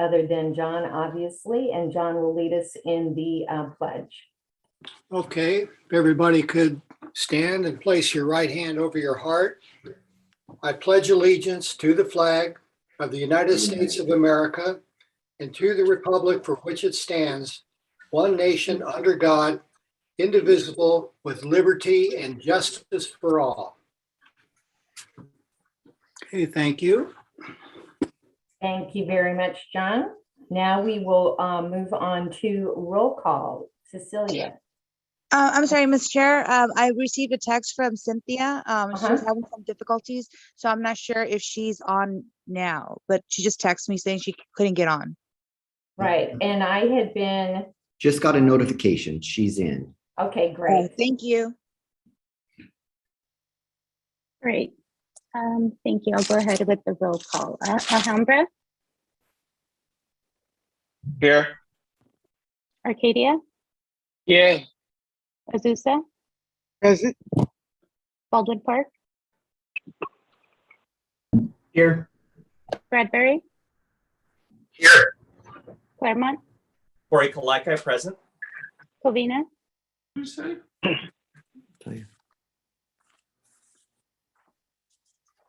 other than John, obviously, and John will lead us in the pledge. Okay, if everybody could stand and place your right hand over your heart. I pledge allegiance to the flag of the United States of America and to the republic for which it stands, one nation under God, indivisible, with liberty and justice for all. Okay, thank you. Thank you very much, John. Now we will move on to roll call. Cecilia. I'm sorry, Ms. Chair. I received a text from Cynthia. She's having some difficulties, so I'm not sure if she's on now, but she just texted me saying she couldn't get on. Right, and I had been. Just got a notification. She's in. Okay, great. Thank you. Great. Thank you. I'll go ahead with the roll call. Alhambra, Here. Arcadia, Yeah. Azusa, Present. Baldwin Park, Here. Bradbury, Here. Claremont, Corey Kaleka, present. Covina,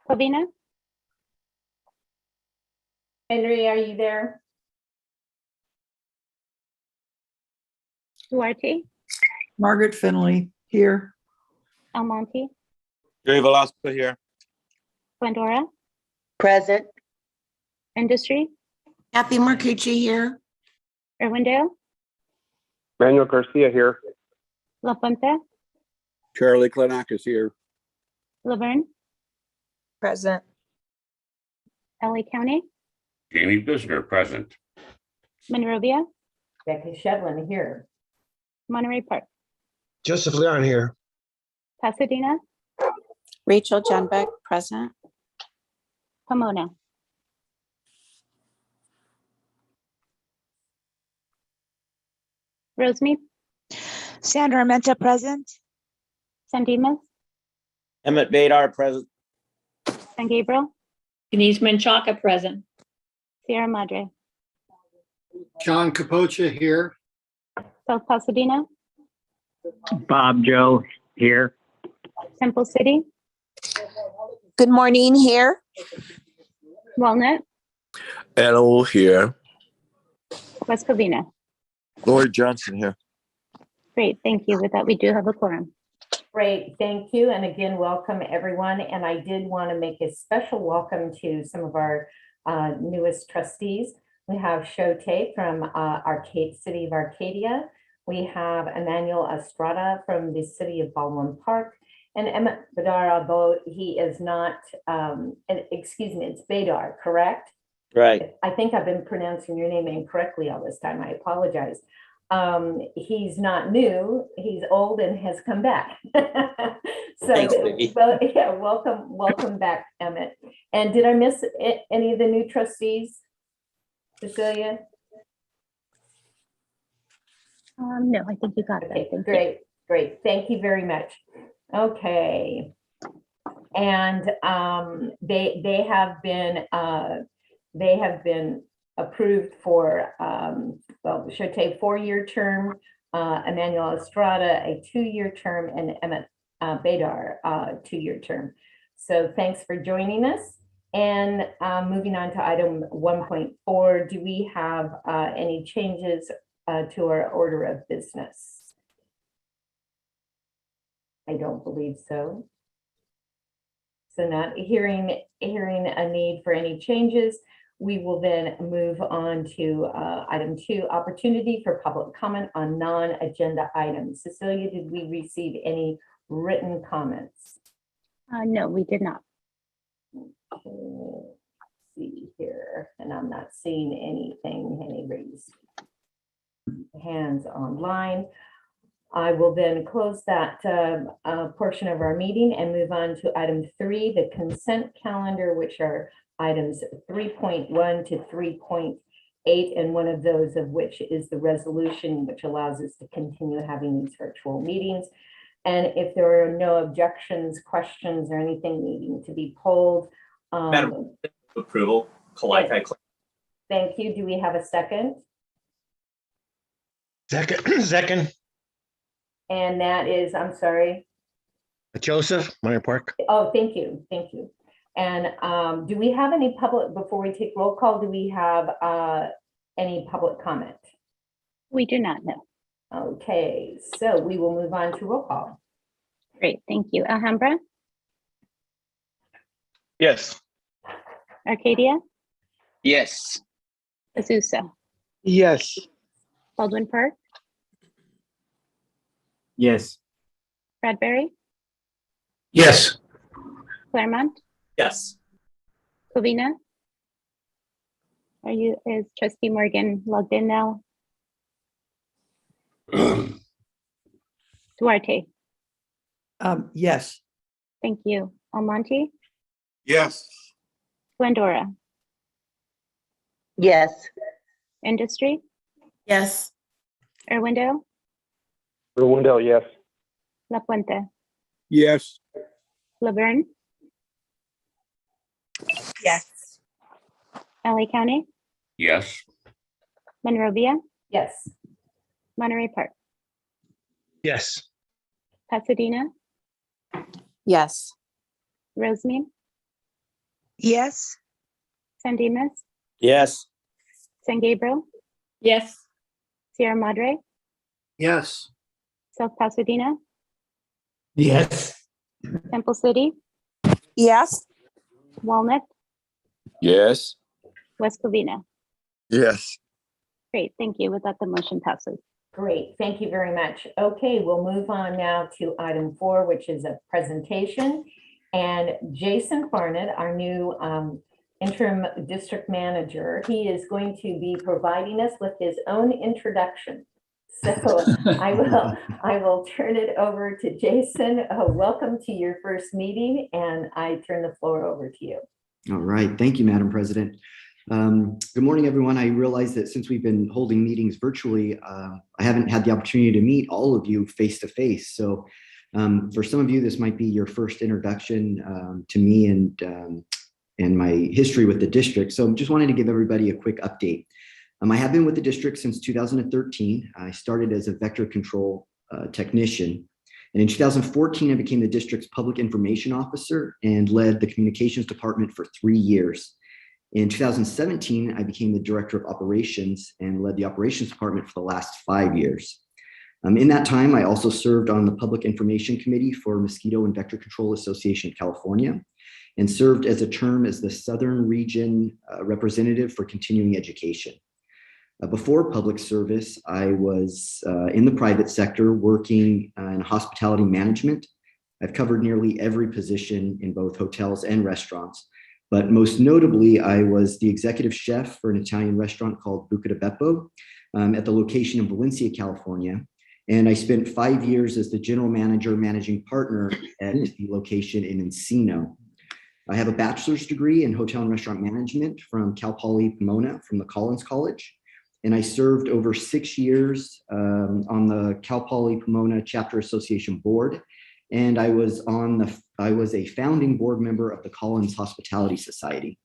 Covina, Henry, are you there? Duarte, Margaret Finley here. Almonte, Jerry Velasco here. Glendora, Present. Industry, Kathy Marcucci here. Irwindale, Manuel Garcia here. La Fuente, Charlie Klenakis here. Laverne, Present. LA County, Jamie Bisner, present. Monrovia, Becky Shevlin here. Monterey Park, Joseph Leon here. Pasadena, Rachel Jenbeck, present. Pomona. Rosemead, Sandra Armenta, present. San Dimas, Emmett Badar, present. San Gabriel, Denise Menchaca, present. Sierra Madre, John Capocha here. South Pasadena, Bob Joe here. Temple City, Good morning here. Walnut, Animal here. West Covina. Lloyd Johnson here. Great, thank you. With that, we do have a quorum. Great, thank you. And again, welcome everyone. And I did want to make a special welcome to some of our newest trustees. We have Shote from City of Arcadia. We have Emmanuel Estrada from the city of Baldwin Park. And Emmett Badar, although he is not, excuse me, it's Badar, correct? Right. I think I've been pronouncing your name incorrectly all this time. I apologize. He's not new, he's old and has come back. So, Thanks, Vicky. well, yeah, welcome back, Emmett. And did I miss any of the new trustees, Cecilia? No, I think you got it. Okay, Thank you. great. Thank you very much. Okay. And they have been approved for well, Shote 4-year term, Emmanuel Estrada a 2-year term, and Emmett Badar 2-year term. So thanks for joining us. And moving on to item 1.4, do we have any changes to our order of business? I don't believe so. So not hearing a need for any changes, we will then move on to item 2, opportunity for public comment on non-agenda items. Cecilia, did we receive any written comments? No, we did not. Okay, let's see here, and I'm not seeing anything, any raised hands online. I will then close that portion of our meeting and move on to item 3, the consent calendar, which are items 3.1 to 3.8, and one of those of which is the resolution which allows us to continue having these virtual meetings. And if there are no objections, questions, or anything needing to be polled, Madam, approval, Kaleka. Thank you. Do we have a second? Second, And that is, I'm sorry. Joseph, Minor Park. Oh, thank you. Thank you. And do we have any public, before we take roll call, do we have any public comment? We do not know. Okay, so we will move on to roll call. Great, thank you. Alhambra, Yes. Arcadia, Yes. Azusa, Yes. Baldwin Park, Yes. Bradbury, Yes. Claremont, Yes. Covina. Is Trustee Morgan logged in now? Duarte, Yes. thank you. Almonte, Yes. Glendora, Yes. Industry, Yes. Irwindale, Wendell, yes. La Puente, Yes. Laverne, Yes. LA County, Yes. Monrovia, Yes, Monterey Park, Yes. Pasadena, Yes. Rosemead, Yes. San Dimas, Yes. San Gabriel, Yes. Sierra Madre, Yes. South Pasadena, Yes. Temple City, Yes. Walnut, Yes. West Covina. Yes. Great, thank you. With that, the motion passes. great. Thank you very much. Okay, we'll move on now to item 4, which is a presentation. And Jason Barnett, our new interim district manager, he is going to be providing us with his own introduction. So I will turn it over to Jason. Welcome to your first meeting, and I turn the floor over to you. All right. Thank you, Madam President. Good morning, everyone. I realize that since we've been holding meetings virtually, I haven't had the opportunity to meet all of you face to face. So for some of you, this might be your first introduction to me and my history with the district. So just wanted to give everybody a quick update. I have been with the district since 2013. I started as a vector control technician. And in 2014, I became the district's public information officer and led the communications department for 3 years. In 2017, I became the director of operations and led the operations department for the last 5 years. In that time, I also served on the public information committee for Mosquito and Vector Control Association of California and served as a term as the Southern Region representative for continuing education. Before public service, I was in the private sector working in hospitality management. I've covered nearly every position in both hotels and restaurants, but most notably, I was the executive chef for an Italian restaurant called Buca di Beppo at the location in Valencia, California. And I spent 5 years as the general manager, managing partner at the location in Encino. I have a bachelor's degree in hotel and restaurant management from Cal Poly Pomona from the Collins College. And I served over 6 years on the Cal Poly Pomona Chapter Association board. And I was a founding board member of the Collins Hospitality Society.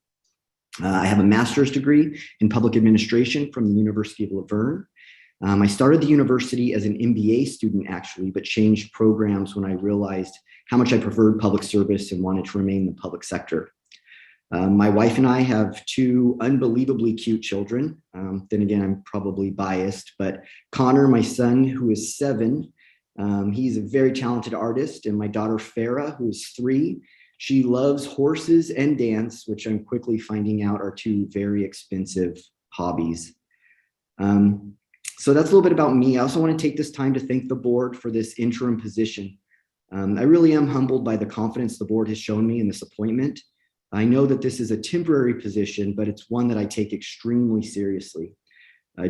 I have a master's degree in public administration from the University of Laverne. I started the university as an MBA student actually, but changed programs when I realized how much I preferred public service and wanted to remain in the public sector. My wife and I have 2 unbelievably cute children. Then again, I'm probably biased, but Connor, my son, who is 7, he's a very talented artist, and my daughter Farah, who is 3, she loves horses and dance, which I'm quickly finding out are 2 very expensive hobbies. So that's a little bit about me. I also want to take this time to thank the board for this interim position. I really am humbled by the confidence the board has shown me in this appointment. I know that this is a temporary position, but it's one that I take extremely seriously.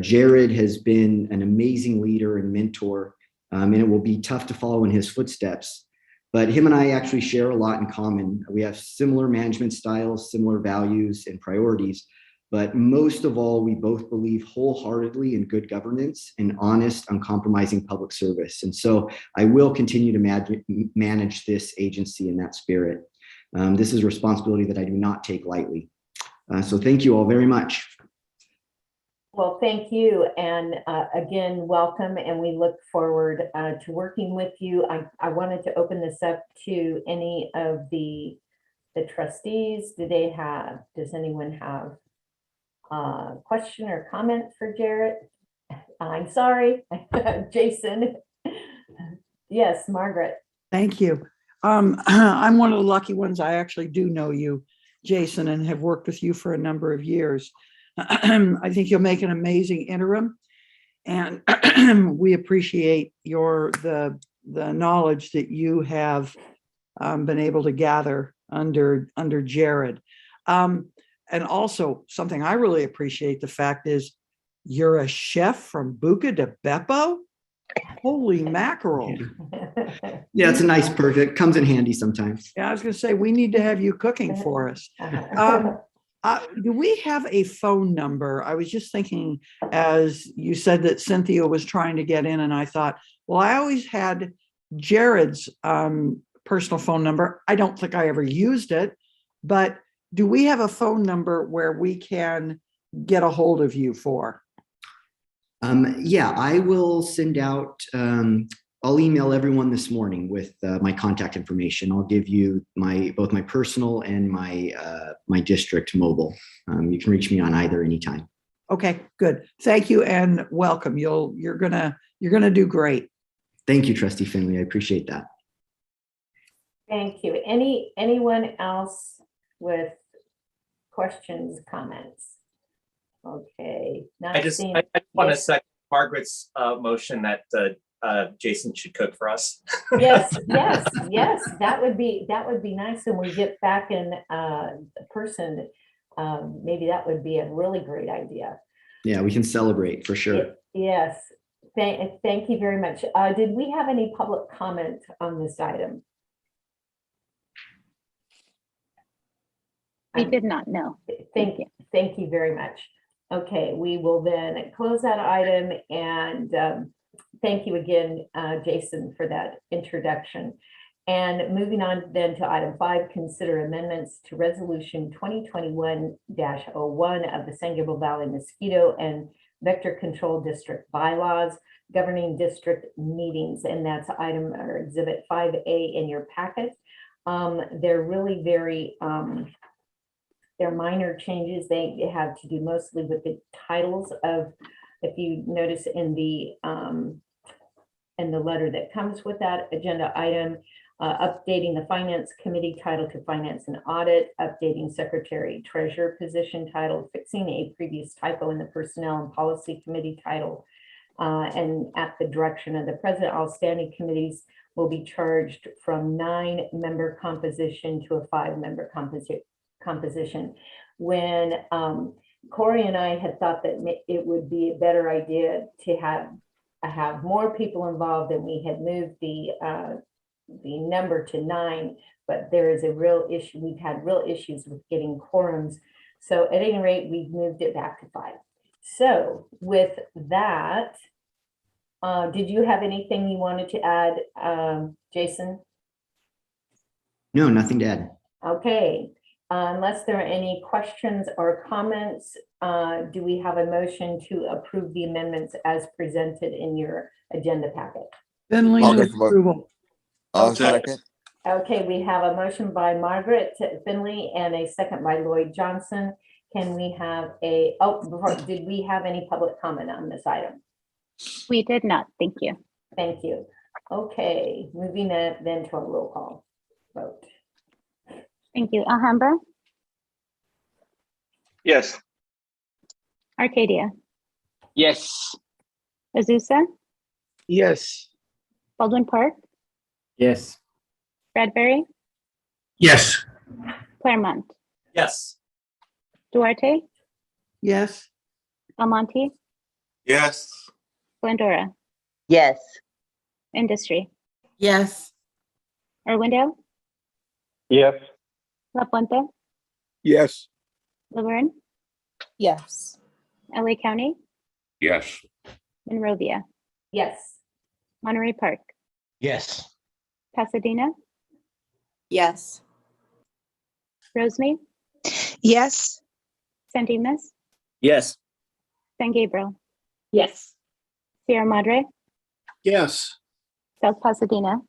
Jared has been an amazing leader and mentor, and it will be tough to follow in his footsteps. But him and I actually share a lot in common. We have similar management styles, similar values and priorities, but most of all, we both believe wholeheartedly in good governance and honest, uncompromising public service. And so I will continue to manage this agency in that spirit. This is a responsibility that I do not take lightly. So thank you all very much. Well, thank you. And again, welcome. And we look forward to working with you. I wanted to open this up to any of the trustees. Does anyone have a question or comment for Jarrett? I'm sorry, Jason. Yes, Margaret. Thank you. I'm one of the lucky ones. I actually do know you, Jason, and have worked with you for a number of years. I think you'll make an amazing interim, and we appreciate the knowledge that you have been able to gather under Jared. And also something I really appreciate the fact is you're a chef from Buca de Beppo. Holy mackerel. Yeah, it's a nice perk. It comes in handy sometimes. Yeah, I was going to say, we need to have you cooking for us. Do we have a phone number? I was just thinking, as you said that Cynthia was trying to get in, and I thought, well, I always had Jared's personal phone number. I don't think I ever used it, but do we have a phone number where we can get a hold of you for? Yeah, I will send out, I'll email everyone this morning with my contact information. I'll give you both my personal and my district mobile. You can reach me on either anytime. Okay, good. Thank you and welcome. You're gonna do great. Thank you, Trustee Finley. I appreciate that. Thank you. Anyone else with questions, comments? Okay. I just want to second Margaret's motion that Jason should cook for us. Yes. That would be nice when we get back in person. Maybe that would be a really great idea. Yeah, we can celebrate for sure. Yes. Thank you very much. Did we have any public comment on this item? We did not know. Thank you very much. Okay, we will then close that item, and thank you again, Jason, for that introduction. And moving on then to item 5, consider amendments to resolution 2021-01 of the San Gabriel Valley Mosquito and Vector Control District bylaws governing district meetings, and that's item or exhibit 5A in your packet. They're really very they're minor changes. They have to do mostly with the titles of, if you notice in the letter that comes with that agenda item, updating the Finance Committee title to Finance and Audit, updating Secretary Treasurer position title, fixing a previous typo in the Personnel and Policy Committee title, and at the direction of the President, all standing committees will be charged from 9-member composition to a 5-member composition. When Corey and I had thought that it would be a better idea to have more people involved, and we had moved the number to 9, but there is a real issue. We've had real issues with getting quorums. So at any rate, we've moved it back to 5. So with that, did you have anything you wanted to add, Jason? No, nothing to add. Okay. Unless there are any questions or comments, do we have a motion to approve the amendments as presented in your agenda packet? Finley I'll moves make a mo- approval. I'll Okay. second. Okay, we have a motion by Margaret Finley and a second by Lloyd Johnson. Can we have did we have any public comment on this item? We did not. Thank you. Thank you. Okay, moving then to a roll call vote. Thank you. Alhambra, Yes. Arcadia, Yes. Azusa, Yes. Baldwin Park, Yes. Bradbury, Yes. Claremont, Yes. Duarte, Yes. Almonte, Yes. Glendora, Yes. Industry, Yes. Irwindale, Yes. La Puente, Yes. Laverne, Yes. LA County, Yes. Monrovia, Yes. Monterey Park, Yes. Pasadena, Yes. Rosemead, Yes. San Dimas, Yes. San Gabriel, Yes. Sierra Madre, Yes. South Pasadena,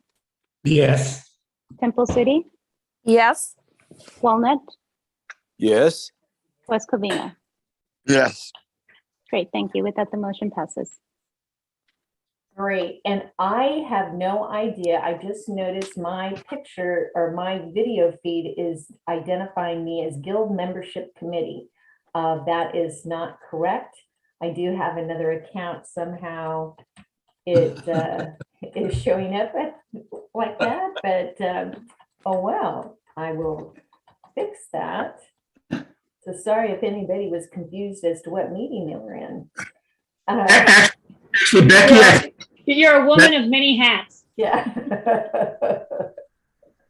Yes. Temple City, Yes. Walnut, Yes. West Covina. Yes. Great, thank you. With that, the motion passes. Great, and I have no idea, I just noticed my picture or my video feed is identifying me as Guild Membership Committee. That is not correct. I do have another account somehow. It is showing up like that, but oh well, I will fix that. So sorry if anybody was confused as to what meeting they were in. Actually, Becky, You're a woman of many hats. Yeah.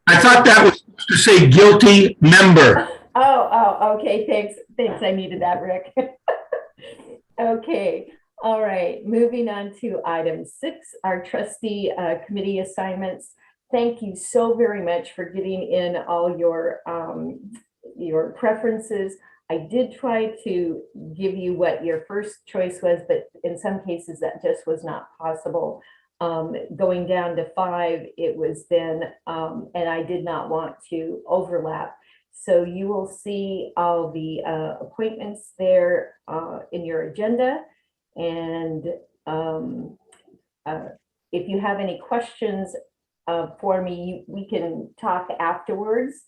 I thought that was supposed to say guilty member. Oh, okay, thanks, I needed that, Rick. Okay, all right, moving on to item 6, our trustee committee assignments. Thank you so very much for getting in all your preferences. I did try to give you what your first choice was, but in some cases that just was not possible. Going down to 5, it was then, and I did not want to overlap. So you will see all the appointments there in your agenda. And if you have any questions for me, we can talk afterwards.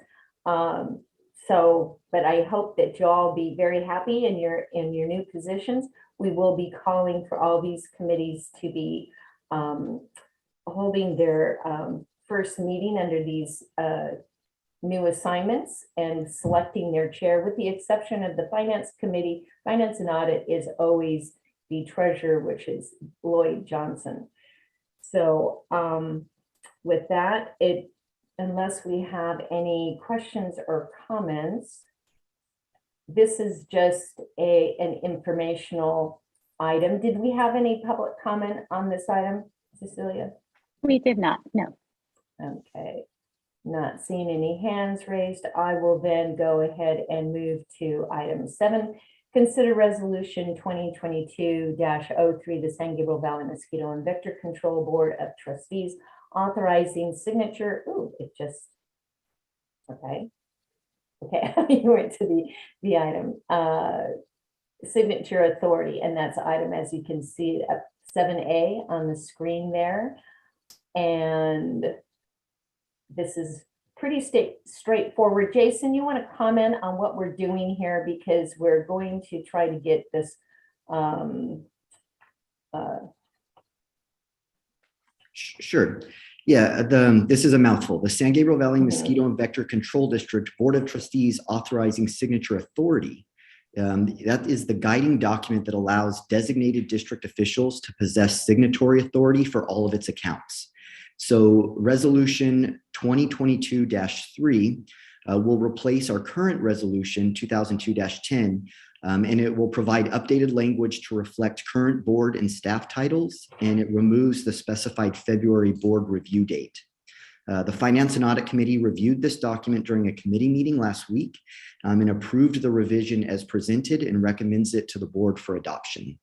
But I hope that you'll all be very happy in your new positions. We will be calling for all these committees to be holding their first meeting under these new assignments and selecting their chair, with the exception of the Finance Committee. Finance and Audit is always the treasurer, which is Lloyd Johnson. So with that, unless we have any questions or comments, this is just an informational item. Did we have any public comment on this item, Cecilia? We did not, no. Okay, not seeing any hands raised. I will then go ahead and move to item 7. Consider resolution 2022-03, the San Gabriel Valley Mosquito and Vector Control Board of Trustees authorizing signature. Ooh, it just, okay. You went to the item, signature authority, and that's item, as you can see, 7A on the screen there. And this is pretty straightforward. Jason, you want to comment on what we're doing here, because we're going to try to get this Sure. Yeah, this is a mouthful. The San Gabriel Valley Mosquito and Vector Control District Board of Trustees authorizing signature authority. That is the guiding document that allows designated district officials to possess signatory authority for all of its accounts. So resolution 2022-3 will replace our current resolution 2002-10, and it will provide updated language to reflect current board and staff titles, and it removes the specified February board review date. The Finance and Audit Committee reviewed this document during a committee meeting last week and approved the revision as presented and recommends it to the board for adoption.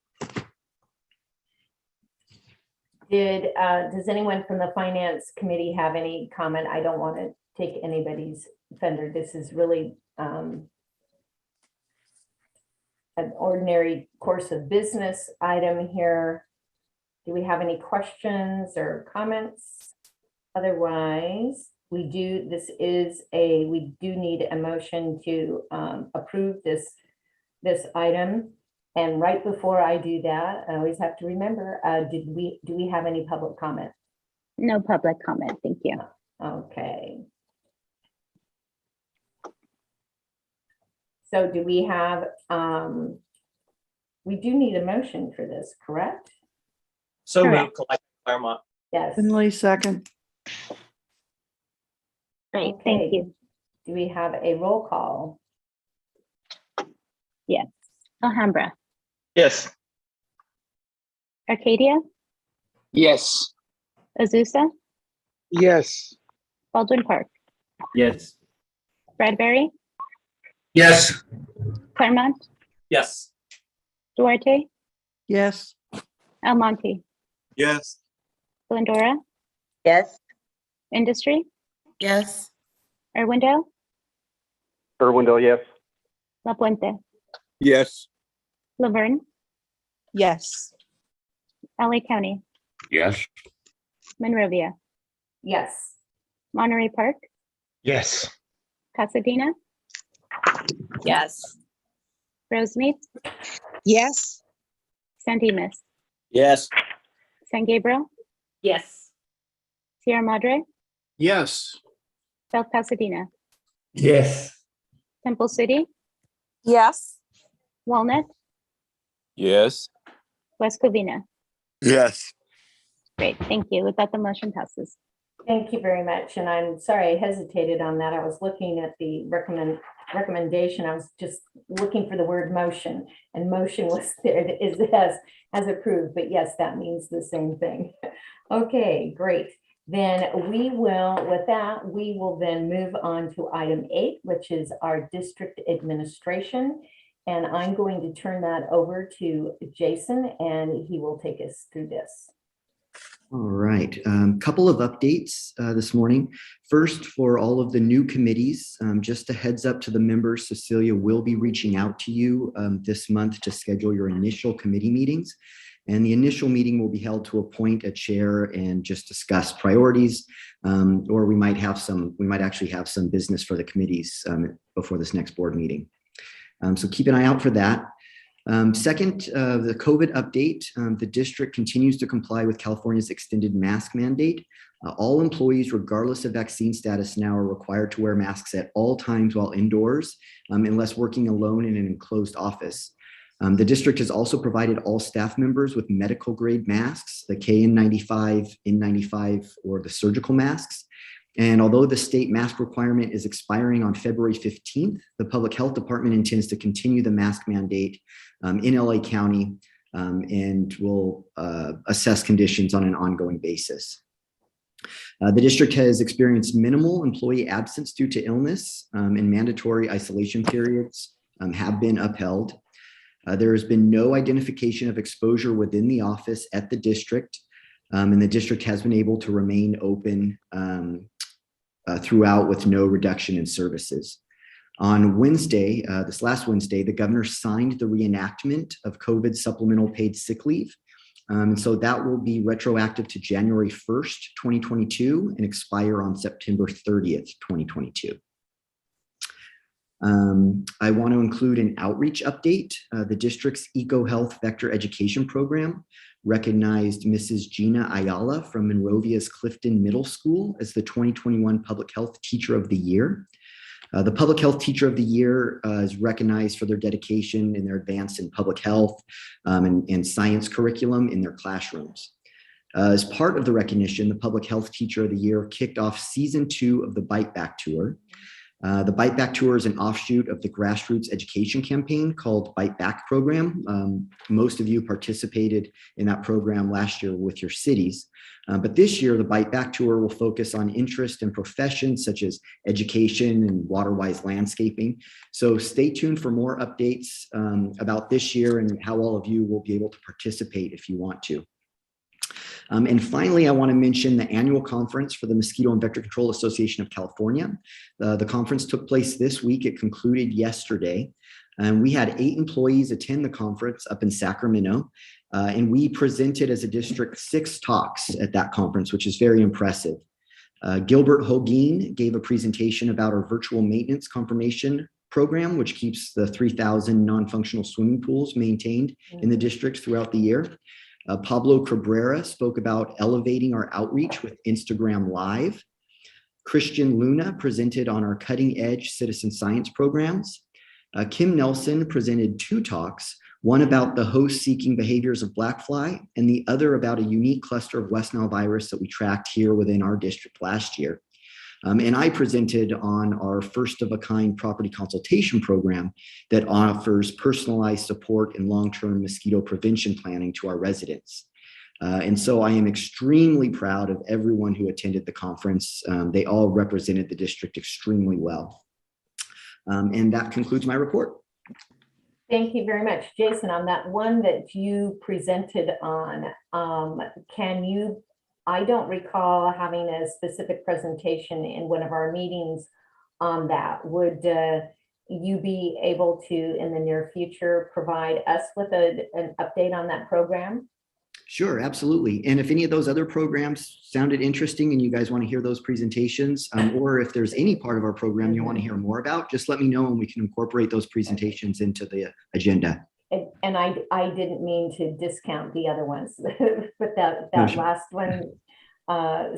Does anyone from the Finance Committee have any comment? I don't want to take anybody's thunder. This is really an ordinary course of business item here. Do we have any questions or comments? Otherwise, we do need a motion to approve this item. And right before I do that, I always have to remember, do we have any public comment? No public comment, thank you. Okay. So do we have, we do need a motion for this, correct? So Correct. moved, Claremont. Yes. Finley, second. Great, Okay. thank you. Do we have a roll call? Yes. Alhambra, Yes. Arcadia, Yes. Azusa, Yes. Baldwin Park, Yes. Bradbury, Yes. Claremont, Yes. Duarte, Yes. Almonte, Yes. Glendora, Yes. Industry, Yes. Irwindale, Irwindale, yes. La Puente, Yes. Laverne, Yes. LA County, Yes. Monrovia, Yes. Monterey Park, Yes. Pasadena, Yes. Rosemead, Yes. San Dimas, Yes. San Gabriel, Yes. Sierra Madre, Yes. South Pasadena, Yes. Temple City, Yes. Walnut, Yes. West Covina. Yes. Great, thank you. With that, the motion passes. Thank you very much. And I'm sorry I hesitated on that. I was looking at the recommendation. I was just looking for the word motion, and motion was there is as approved. But yes, that means the same thing. Okay, great. Then we will, with that, we will then move on to item 8, which is our district administration. And I'm going to turn that over to Jason, and he will take us through this. All right, couple of updates this morning. First, for all of the new committees, just a heads up to the members, Cecilia will be reaching out to you this month to schedule your initial committee meetings. And the initial meeting will be held to appoint a chair and just discuss priorities, or we might actually have some business for the committees before this next board meeting. So keep an eye out for that. Second, the COVID update, the district continues to comply with California's extended mask mandate. All employees, regardless of vaccine status, now are required to wear masks at all times while indoors, unless working alone in an enclosed office. The district has also provided all staff members with medical grade masks, the KN95, N95, or the surgical masks. And although the state mask requirement is expiring on February 15th, the Public Health Department intends to continue the mask mandate in LA County and will assess conditions on an ongoing basis. The district has experienced minimal employee absence due to illness, and mandatory isolation periods have been upheld. There has been no identification of exposure within the office at the district, and the district has been able to remain open throughout with no reduction in services. On Wednesday, this last Wednesday, the governor signed the reenactment of COVID supplemental paid sick leave. And so that will be retroactive to January 1st, 2022 and expire on September 30th, 2022. I want to include an outreach update. The district's EcoHealth Vector Education Program recognized Mrs. Gina Ayala from Monrovia's Clifton Middle School as the 2021 Public Health Teacher of the Year. The Public Health Teacher of the Year is recognized for their dedication in their advance in public health and science curriculum in their classrooms. As part of the recognition, the Public Health Teacher of the Year kicked off season 2 of the Bite Back Tour. The Bite Back Tour is an offshoot of the grassroots education campaign called Bite Back Program. Most of you participated in that program last year with your cities. But this year, the Bite Back Tour will focus on interest in professions such as education and water-wise landscaping. So stay tuned for more updates about this year and how all of you will be able to participate if you want to. And finally, I want to mention the annual conference for the Mosquito and Vector Control Association of California. The conference took place this week. It concluded yesterday. And we had 8 employees attend the conference up in Sacramento. And we presented as a district 6 talks at that conference, which is very impressive. Gilbert Hogeen gave a presentation about our virtual maintenance confirmation program, which keeps the 3,000 non-functional swimming pools maintained in the district throughout the year. Pablo Cabrera spoke about elevating our outreach with Instagram Live. Christian Luna presented on our cutting edge citizen science programs. Kim Nelson presented 2 talks, one about the host-seeking behaviors of black fly and the other about a unique cluster of West Nile virus that we tracked here within our district last year. And I presented on our first-of-a-kind property consultation program that offers personalized support and long-term mosquito prevention planning to our residents. And so I am extremely proud of everyone who attended the conference. They all represented the district extremely well. And that concludes my report. Thank you very much. Jason, on that one that you presented on, I don't recall having a specific presentation in one of our meetings on that. Would you be able to, in the near future, provide us with an update on that program? Sure, absolutely. And if any of those other programs sounded interesting and you guys want to hear those presentations, or if there's any part of our program you want to hear more about, just let me know and we can incorporate those presentations into the agenda. And I didn't mean to discount the other ones, but that No, sure. last one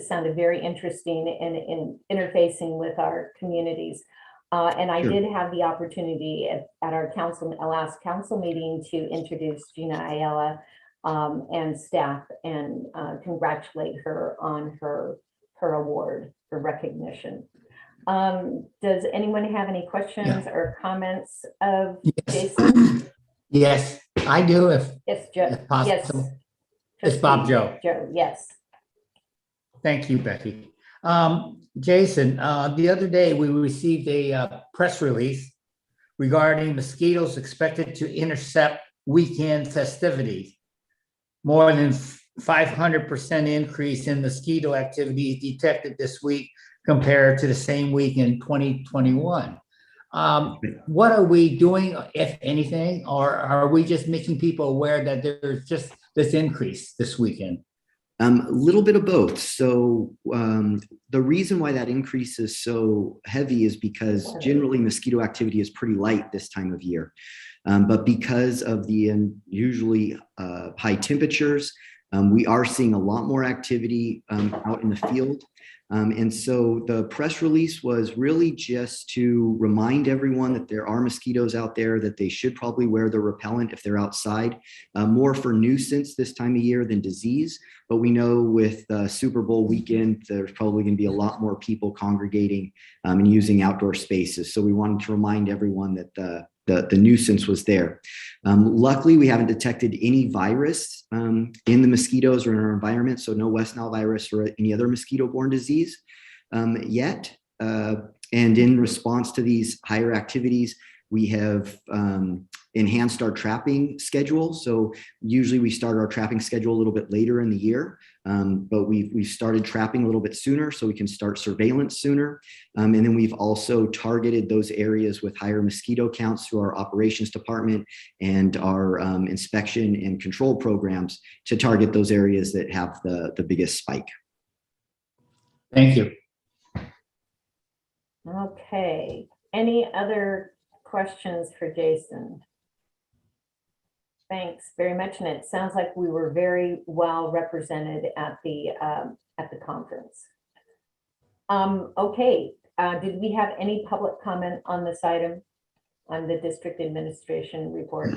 sounded very interesting in interfacing with our communities. And I Sure. did have the opportunity at our last council meeting to introduce Gina Ayala and staff and congratulate her on her award for recognition. Does anyone have any questions or comments of Jason? Yes, I do if Yes, Joe. if possible. Yes. It's Bob Trustee Joe. yes. Thank you, Becky. Jason, the other day we received a press release regarding mosquitoes expected to intercept weekend festivities. More than 500% increase in mosquito activity detected this week compared to the same week in 2021. What are we doing, if anything, or are we just making people aware that there's just this increase this weekend? A little bit of both. So the reason why that increase is so heavy is because generally mosquito activity is pretty light this time of year. But because of the unusually high temperatures, we are seeing a lot more activity out in the field. And so the press release was really just to remind everyone that there are mosquitoes out there, that they should probably wear the repellent if they're outside, more for nuisance this time of year than disease. But we know with Super Bowl weekend, there's probably going to be a lot more people congregating and using outdoor spaces. So we wanted to remind everyone that the nuisance was there. Luckily, we haven't detected any virus in the mosquitoes or in our environment, so no West Nile virus or any other mosquito-borne disease yet. And in response to these higher activities, we have enhanced our trapping schedule. So usually we start our trapping schedule a little bit later in the year, but we've started trapping a little bit sooner so we can start surveillance sooner. And then we've also targeted those areas with higher mosquito counts through our operations department and our inspection and control programs to target those areas that have the biggest spike. Thank you. Okay. Any other questions for Jason? Thanks very much. And it sounds like we were very well represented at the conference. Okay. Did we have any public comment on this item on the district administration report?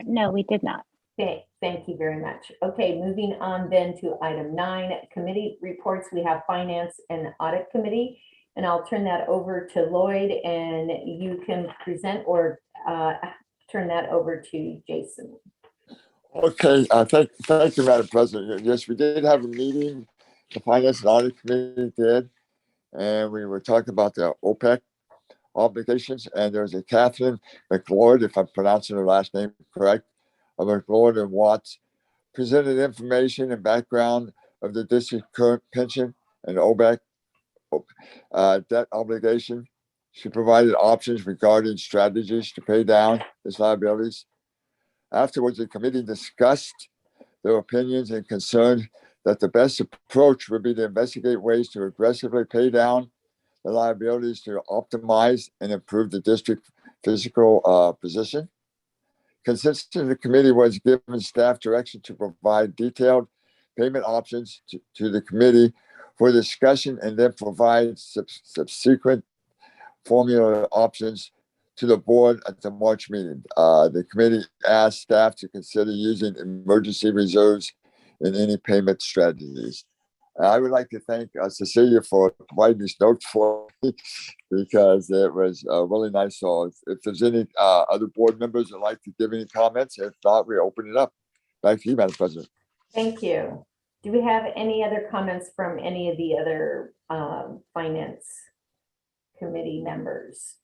No, we did not. Okay, thank you very much. Okay, moving on then to item 9, committee reports. We have Finance and Audit Committee, and I'll turn that over to Lloyd, and you can present or turn that over to Jason. Okay, thank you, Madam President. Yes, we did have a meeting, the Finance and Audit Committee did, and we were talking about the OPEC obligations, and there's a Catherine McLeod, if I'm pronouncing her last name correct, of McLeod and Watts, presented information and background of the district current pension and OPEC debt obligation. She provided options regarding strategies to pay down its liabilities. Afterwards, the committee discussed their opinions and concerned that the best approach would be to investigate ways to aggressively pay down the liabilities to optimize and improve the district fiscal position. Consensus of the committee was given staff direction to provide detailed payment options to the committee for discussion and then provide subsequent formula options to the board at the March meeting. The committee asked staff to consider using emergency reserves in any payment strategies. I would like to thank Cecilia for providing these notes for me because it was really nice. So if there's any other board members that like to give any comments, if not, we open it up. Back to you, Madam President. Thank you. Do we have any other comments from any of the other finance committee members.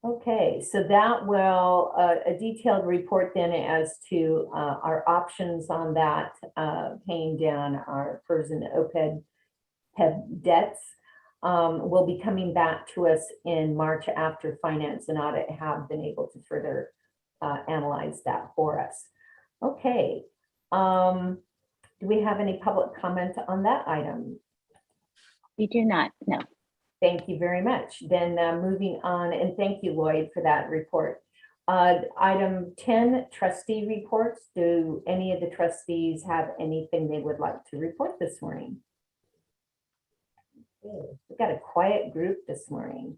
Okay, so that will, a detailed report then as to our options on that, paying down our PERS and OPEB debts. Will be coming back to us in March after Finance and Audit have been able to further analyze that for us. Okay, do we have any public comment on that item? We do not, no. Thank you very much. Then moving on, and thank you, Lloyd, for that report. Item 10, trustee reports. Do any of the trustees have anything they would like to report this morning? We've got a quiet group this morning.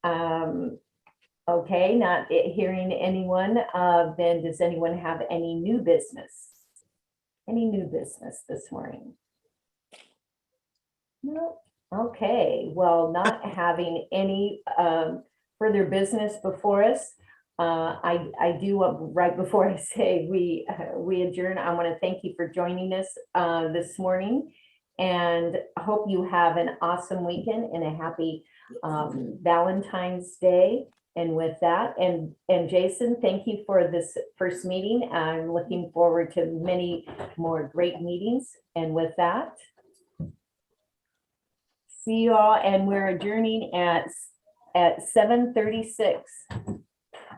Okay, not hearing anyone. Then does anyone have any new business? Any new business this morning? No. Okay, well, not having any further business before us, I do, right before I say we adjourn, I want to thank you for joining us this morning, and I hope you have an awesome weekend and a happy Valentine's Day. And with that, and Jason, thank you for this first meeting. I'm looking forward to many more great meetings. And with that, see you all, and we're adjourning at 7:36.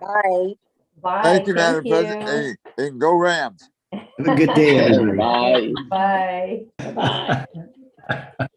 Bye. Bye. Thank you, Madam President. And go Rams. Have a good day, everybody. Bye. Bye. Bye.